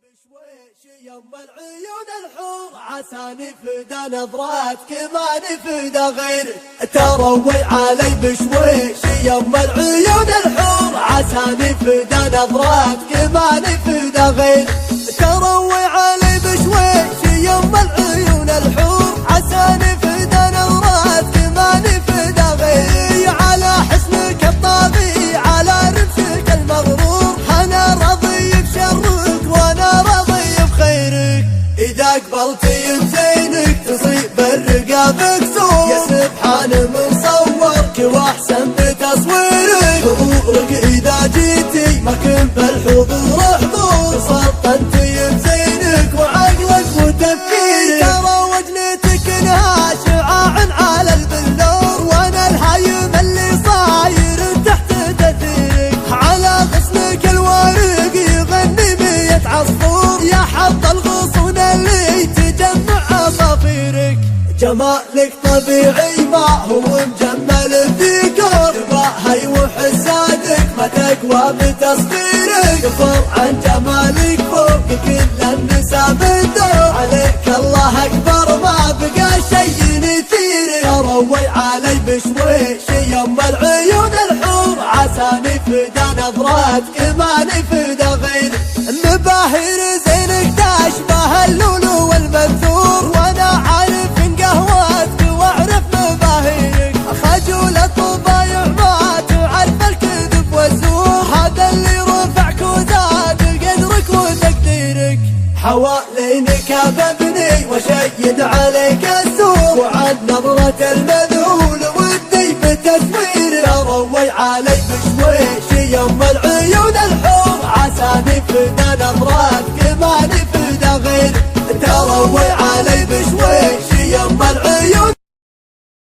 بشويش يم العيون الحور عساني فدا نظراتك ما نفدا غيرك. تروي علي بشويش يم العيون الحور عساني فدا نظراتك ما نفدا غيرك. تروي علي بشويش يم العيون الحور عساني فدا نظراتك ما نفدا غيرك. على حسنك الطاغي على رمشك المغرور انا راضي بشرك وانا راضي بخيرك. اذا قبلتي بزينك تصيب الرقاب كسور يا سبحان من صورك واحسن بتصويرك. حضورك اذا جيتي ما كنت بالحضور حضور سلطنتي بزينك وعقلك وتفكيرك. ترى وجنتك انها شعاع على البلور وانا الهايم اللي صاير تحت تاثيرك. على غصنك الورق يغني 100 عصفور يا حظ الغصون اللي تجمع عصافيرك. جمالك طبيعي ما هو مجمل فيكور تباهي وحسادك ما تقوى بتصغيرك. كفر عن جمالك فوق كل النساء بالدور عليك الله اكبر ما بقى شي يثيرك. تروي علي بشويش يم العيون الحور عساني فدا نظراتك ما نفدا غيرك. مباهر زينك تشبه اللولو والمنثور وانا عارف ان قهواتك واعرف مباهرك. خجول الطبايع ما تعرف الكذب والزور هذا اللي رفعك وزاد قدرك وتقديرك. حوالينك ابني وشيد عليك السور وعن نظرة المذهول ودي بتسوير. تروي علي بشويش يم العيون الحور عساني فدا